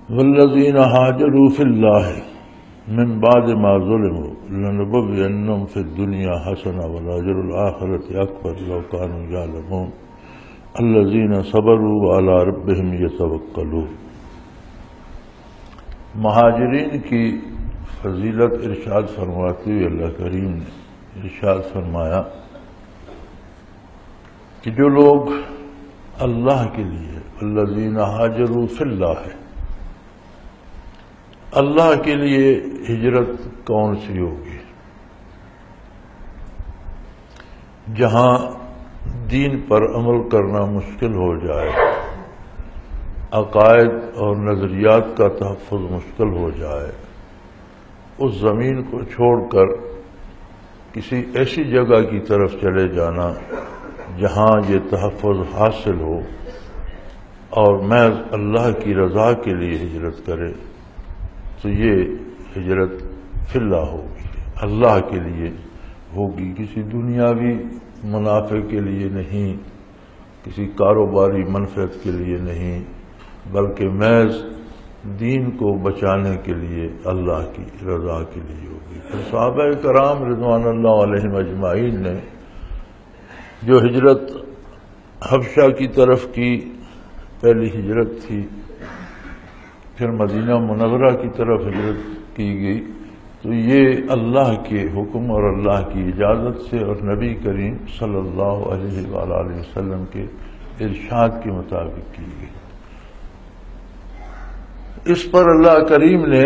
والذین ہاجروا فی اللہ من بعد ما ظلموا لنبوئنهم فی الدنیا حسنہ ولأجر الآخرۃ اکبر لو کانوا یعلمون الذین صبروا وعلی ربهم یتوکلون۔ مہاجرین کی فضیلت ارشاد فرماتے ہوئے اللہ کریم نے ارشاد فرمایا کہ جو لوگ اللہ کے لیے الذین ہاجروا فی اللہ ہے، اللہ کے لیے ہجرت کون سی ہوگی؟ جہاں دین پر عمل کرنا مشکل ہو جائے، عقائد اور نظریات کا تحفظ مشکل ہو جائے، اس زمین کو چھوڑ کر کسی ایسی جگہ کی طرف چلے جانا جہاں یہ تحفظ حاصل ہو اور محض اللہ کی رضا کے لیے ہجرت کرے، تو یہ ہجرت فی اللہ ہوگی، اللہ کے لیے ہوگی، کسی دنیاوی منافع کے لیے نہیں، کسی کاروباری منفعت کے لیے نہیں، بلکہ محض دین کو بچانے کے لیے اللہ کی رضا کے لیے ہوگی۔ پھر صحابہ کرام رضوان اللہ علیہم اجمعین نے جو ہجرت حبشہ کی طرف کی، پہلی ہجرت تھی، پھر مدینہ منورہ کی طرف ہجرت کی گئی، تو یہ اللہ کے حکم اور اللہ کی اجازت سے اور نبی کریم صلی اللہ علیہ وآلہ وسلم کے ارشاد کے مطابق کی گئی۔ اس پر اللہ کریم نے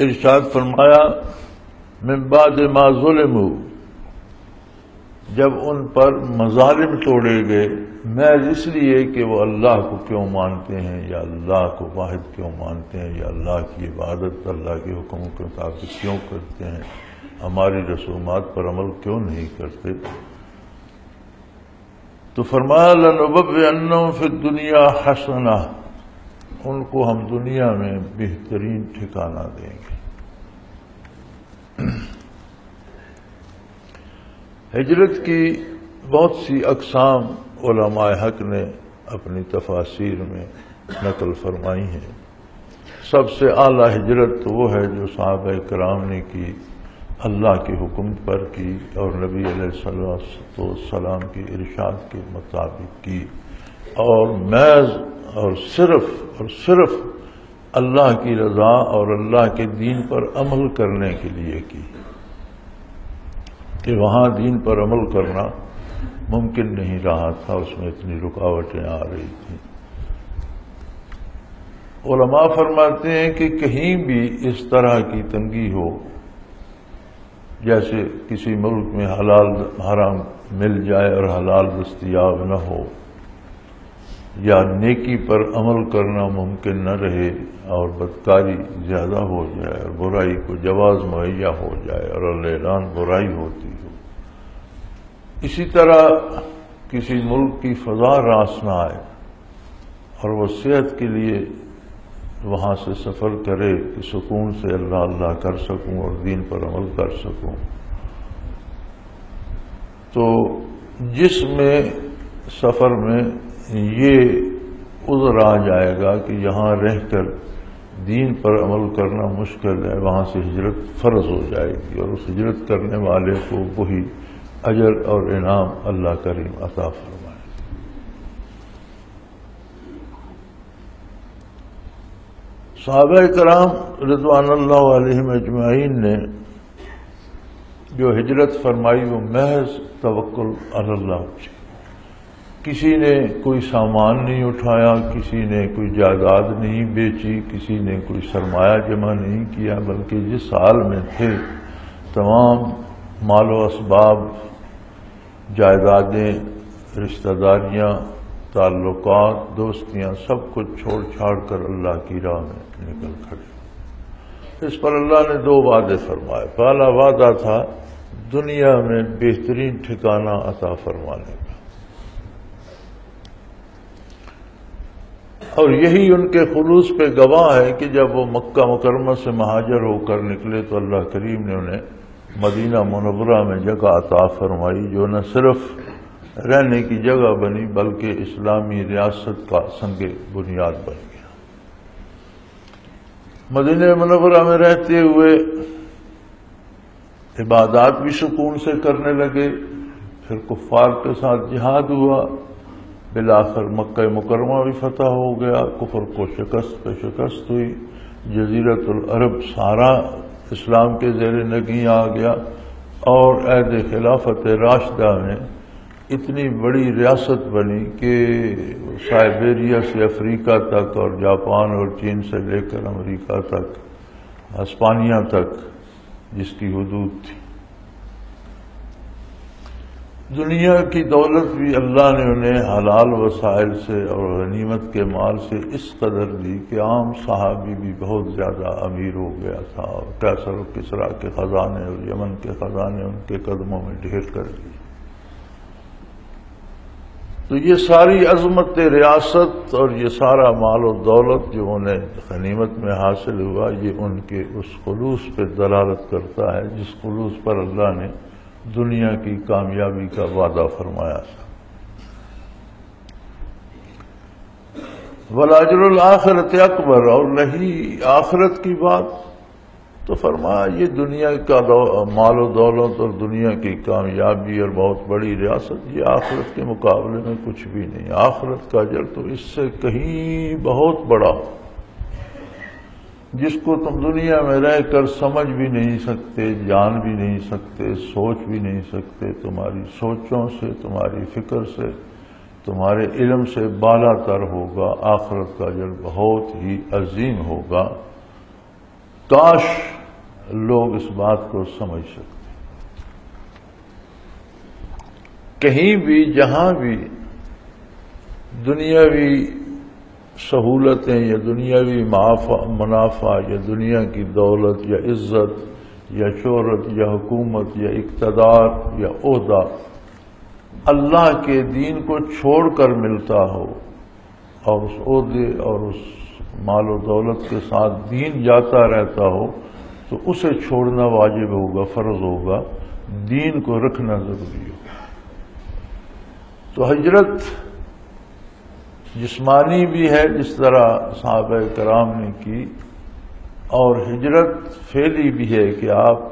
ارشاد فرمایا من بعد ما ظلموا، جب ان پر مظالم توڑے گئے، محض اس لیے کہ وہ اللہ کو کیوں مانتے ہیں یا اللہ کو واحد کیوں مانتے ہیں یا اللہ کی عبادت اللہ کے حکموں کے مطابق کیوں کرتے ہیں، ہماری رسومات پر عمل کیوں نہیں کرتے، تو فرمایا لنبوئنهم فی الدنیا حسنہ، ان کو ہم دنیا میں بہترین ٹھکانہ دیں گے۔ ہجرت کی بہت سی اقسام علماء حق نے اپنی تفاسیر میں نقل فرمائی ہیں۔ سب سے اعلیٰ ہجرت وہ ہے جو صحابہ کرام نے کی، اللہ کے حکم پر کی اور نبی علیہ الصلوۃ والسلام کے ارشاد کے مطابق کی، اور محض اور صرف اللہ کی رضا اور اللہ کے دین پر عمل کرنے کے لیے کی، کہ وہاں دین پر عمل کرنا ممکن نہیں رہا تھا، اس میں اتنی رکاوٹیں آ رہی تھیں۔ علماء فرماتے ہیں کہ کہیں بھی اس طرح کی تنگی ہو، جیسے کسی ملک میں حلال حرام مل جائے اور حلال دستیاب نہ ہو، یا نیکی پر عمل کرنا ممکن نہ رہے اور بدکاری زیادہ ہو جائے اور برائی کو جواز مہیا ہو جائے اور اعلان برائی ہوتی ہو، اسی طرح کسی ملک کی فضا راس نہ آئے اور وہ صحت کے لیے وہاں سے سفر کرے کہ سکون سے اللہ اللہ کر سکوں اور دین پر عمل کر سکوں، تو جس میں سفر میں یہ عذر آ جائے گا کہ یہاں رہ کر دین پر عمل کرنا مشکل ہے، وہاں سے ہجرت فرض ہو جائے گی، اور اس ہجرت کرنے والے کو وہی اجر اور انعام اللہ کریم عطا فرمائے۔ صحابہ کرام رضوان اللہ علیہم اجمعین نے جو ہجرت فرمائی وہ محض توکل علی اللہ تھی۔ کسی نے کوئی سامان نہیں اٹھایا، کسی نے کوئی جائیداد نہیں بیچی، کسی نے کوئی سرمایہ جمع نہیں کیا، بلکہ جس حال میں تھے تمام مال و اسباب، جائیدادیں، رشتہ داریاں، تعلقات، دوستیاں، سب کچھ چھوڑ چھاڑ کر اللہ کی راہ میں نکل کھڑے۔ اس پر اللہ نے دو وعدے فرمائے۔ پہلا وعدہ تھا دنیا میں بہترین ٹھکانہ عطا فرمانے کا، اور یہی ان کے خلوص پہ گواہ ہے کہ جب وہ مکہ مکرمہ سے مہاجر ہو کر نکلے تو اللہ کریم نے انہیں مدینہ منورہ میں جگہ عطا فرمائی، جو نہ صرف رہنے کی جگہ بنی بلکہ اسلامی ریاست کا سنگ بنیاد بن گیا۔ مدینہ منورہ میں رہتے ہوئے عبادات بھی سکون سے کرنے لگے، پھر کفار کے ساتھ جہاد ہوا، بالآخر مکہ مکرمہ بھی فتح ہو گیا، کفر کو شکست پہ شکست ہوئی، جزیرۃ العرب سارا اسلام کے زیر نگیں آ گیا، اور عہد خلافت راشدہ میں اتنی بڑی ریاست بنی کہ سائبیریا سے افریقہ تک اور جاپان اور چین سے لے کر امریکہ تک، ہسپانیہ تک جس کی حدود تھی۔ دنیا کی دولت بھی اللہ نے انہیں حلال وسائل سے اور غنیمت کے مال سے اس قدر دی کہ عام صحابی بھی بہت زیادہ امیر ہو گیا تھا، اور قیصر و کسریٰ کے خزانے اور یمن کے خزانے ان کے قدموں میں ڈھیر کر دیے۔ تو یہ ساری عظمت ریاست اور یہ سارا مال و دولت جو انہیں غنیمت میں حاصل ہوا، یہ ان کے اس خلوص پہ دلالت کرتا ہے جس خلوص پر اللہ نے دنیا کی کامیابی کا وعدہ فرمایا تھا۔ وَالْأَجْرُ الْآخِرَةِ اکبر، اور رہی آخرت کی بات تو فرمایا یہ دنیا کا مال و دولت اور دنیا کی کامیابی اور بہت بڑی ریاست یہ آخرت کے مقابلے میں کچھ بھی نہیں۔ آخرت کا اجر تو اس سے کہیں بہت بڑا، جس کو تم دنیا میں رہ کر سمجھ بھی نہیں سکتے، جان بھی نہیں سکتے، سوچ بھی نہیں سکتے۔ تمہاری سوچوں سے، تمہاری فکر سے، تمہارے علم سے بالا تر ہوگا۔ آخرت کا اجر بہت ہی عظیم ہوگا۔ کاش لوگ اس بات کو سمجھ سکتے۔ کہیں بھی جہاں بھی دنیاوی سہولتیں یا دنیاوی منافع یا دنیا کی دولت یا عزت یا شہرت یا حکومت یا اقتدار یا عہدہ اللہ کے دین کو چھوڑ کر ملتا ہو، اور اس عہدے اور اس مال و دولت کے ساتھ دین جاتا رہتا ہو، تو اسے چھوڑنا واجب ہوگا، فرض ہوگا، دین کو رکھنا ضروری ہوگا۔ تو ہجرت جسمانی بھی ہے جس طرح صحابہ کرام نے کی، اور ہجرت فعلی بھی ہے کہ آپ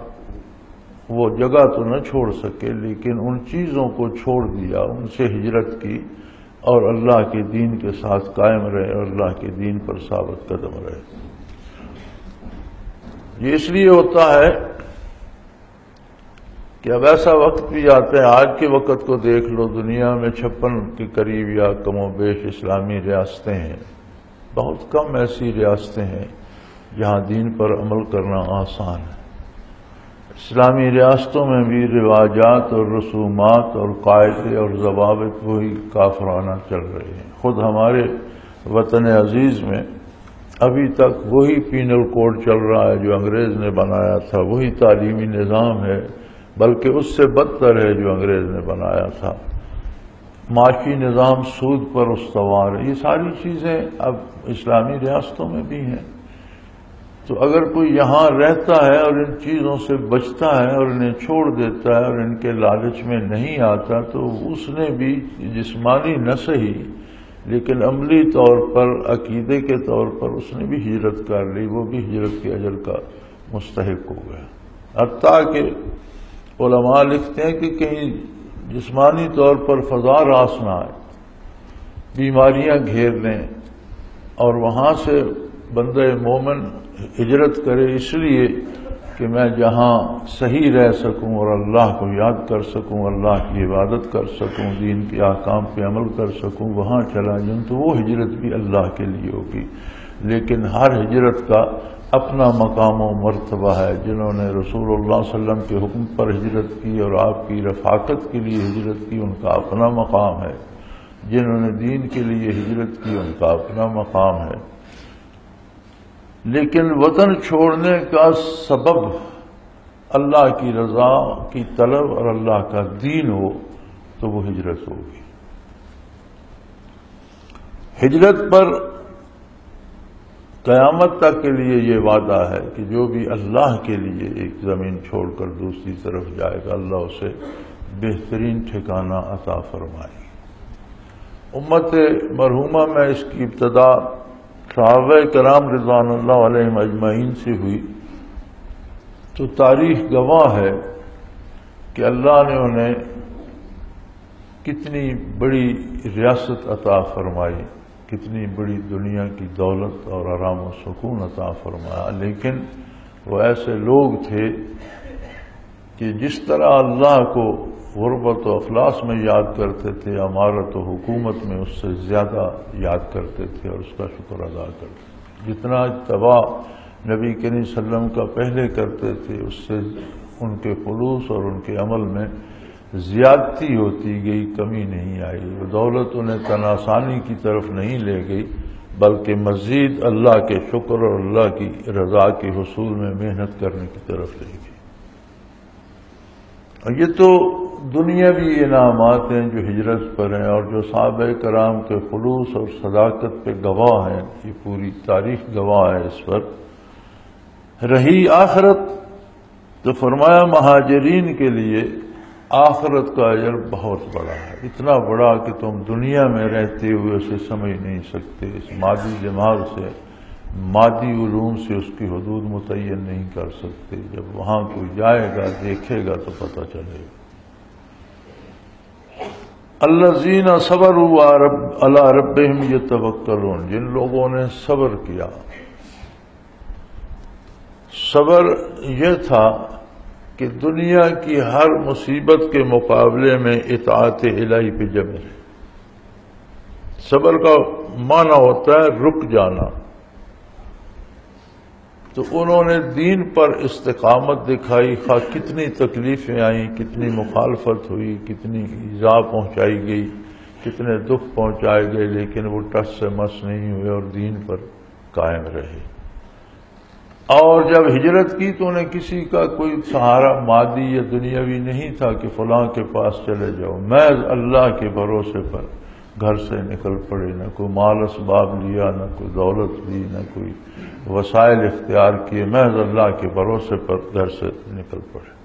وہ جگہ تو نہ چھوڑ سکے لیکن ان چیزوں کو چھوڑ دیا، ان سے ہجرت کی اور اللہ کے دین کے ساتھ قائم رہے اور اللہ کے دین پر ثابت قدم رہے۔ یہ اس لیے ہوتا ہے کہ اب ایسا وقت بھی آتا ہے، آج کے وقت کو دیکھ لو، دنیا میں 56 کے قریب یا کم و بیش اسلامی ریاستیں ہیں، بہت کم ایسی ریاستیں ہیں جہاں دین پر عمل کرنا آسان ہے۔ اسلامی ریاستوں میں بھی رواجات اور رسومات اور قاعدے اور ضوابط وہی کافرانہ چل رہے ہیں۔ خود ہمارے وطن عزیز میں ابھی تک وہی پینل کوڈ چل رہا ہے جو انگریز نے بنایا تھا، وہی تعلیمی نظام ہے، بلکہ اس سے بدتر ہے جو انگریز نے بنایا تھا۔ معاشی نظام سود پر استوار ہے۔ یہ ساری چیزیں اب اسلامی ریاستوں میں بھی ہیں۔ تو اگر کوئی یہاں رہتا ہے اور ان چیزوں سے بچتا ہے اور انہیں چھوڑ دیتا ہے اور ان کے لالچ میں نہیں آتا، تو اس نے بھی جسمانی نہ صحیح لیکن عملی طور پر، عقیدے کے طور پر اس نے بھی ہجرت کر لی، وہ بھی ہجرت کے اجر کا مستحق ہو گیا۔ حتیٰ کہ علماء لکھتے ہیں کہ کہیں جسمانی طور پر فضا راس نہ آئے، بیماریاں گھیر لیں، اور وہاں سے بندہ مومن ہجرت کرے اس لیے کہ میں جہاں صحیح رہ سکوں اور اللہ کو یاد کر سکوں، اللہ کی عبادت کر سکوں، دین کے احکام پہ عمل کر سکوں، وہاں چلا جاؤں، تو وہ ہجرت بھی اللہ کے لیے ہوگی۔ لیکن ہر ہجرت کا اپنا مقام و مرتبہ ہے۔ جنہوں نے رسول اللہ صلی اللہ علیہ وسلم کے حکم پر ہجرت کی اور آپ کی رفاقت کے لیے ہجرت کی، ان کا اپنا مقام ہے۔ جنہوں نے دین کے لیے ہجرت کی، ان کا اپنا مقام ہے۔ لیکن وطن چھوڑنے کا سبب اللہ کی رضا کی طلب اور اللہ کا دین ہو تو وہ ہجرت ہوگی۔ ہجرت پر قیامت تک کے لیے یہ وعدہ ہے کہ جو بھی اللہ کے لیے ایک زمین چھوڑ کر دوسری طرف جائے گا، اللہ اسے بہترین ٹھکانہ عطا فرمائی۔ امت مرحومہ میں اس کی ابتدا صحابہ کرام رضوان اللہ علیہم اجمعین سے ہوئی، تو تاریخ گواہ ہے کہ اللہ نے انہیں کتنی بڑی ریاست عطا فرمائی، کتنی بڑی دنیا کی دولت اور آرام و سکون عطا فرمایا، لیکن وہ ایسے لوگ تھے کہ جس طرح اللہ کو غربت و افلاس میں یاد کرتے تھے، امارت و حکومت میں اس سے زیادہ یاد کرتے تھے اور اس کا شکر ادا کرتے تھے۔ جتنا اتباع نبی کریم صلی اللہ علیہ وسلم کا پہلے کرتے تھے، اس سے ان کے خلوص اور ان کے عمل میں زیادتی ہوتی گئی، کمی نہیں آئی۔ وہ دولت انہیں تن آسانی کی طرف نہیں لے گئی، بلکہ مزید اللہ کے شکر اور اللہ کی رضا کے حصول میں محنت کرنے کی طرف لے گئی۔ اور یہ تو دنیاوی انعامات ہیں جو ہجرت پر ہیں، اور جو صحابہ کرام کے خلوص اور صداقت پہ گواہ ہیں، یہ پوری تاریخ گواہ ہے اس پر۔ رہی آخرت تو فرمایا مہاجرین کے لیے آخرت کا اجر بہت بڑا ہے، اتنا بڑا کہ تم دنیا میں رہتے ہوئے اسے سمجھ نہیں سکتے، اس مادی دماغ سے، مادی علوم سے اس کی حدود متعین نہیں کر سکتے۔ جب وہاں کوئی جائے گا، دیکھے گا تو پتہ چلے گا۔ الذین صبروا علی ربہم یتوکلون، جن لوگوں نے صبر کیا۔ صبر یہ تھا کہ دنیا کی ہر مصیبت کے مقابلے میں اطاعت الہی پہ جمے رہے۔ صبر کا معنی ہوتا ہے رک جانا۔ تو انہوں نے دین پر استقامت دکھائی، خواہ کتنی تکلیفیں آئیں، کتنی مخالفت ہوئی، کتنی ایذا پہنچائی گئی، کتنے دکھ پہنچائے گئے، لیکن وہ ٹس سے مس نہیں ہوئے اور دین پر قائم رہے۔ اور جب ہجرت کی تو انہیں کسی کا کوئی سہارا مادی یا دنیاوی نہیں تھا کہ فلاں کے پاس چلے جاؤ، محض اللہ کے بھروسے پر گھر سے نکل پڑے، نہ کوئی مال اسباب لیا، نہ کوئی دولت لی، نہ کوئی وسائل اختیار کیے، محض اللہ کے بھروسے پر گھر سے نکل پڑے۔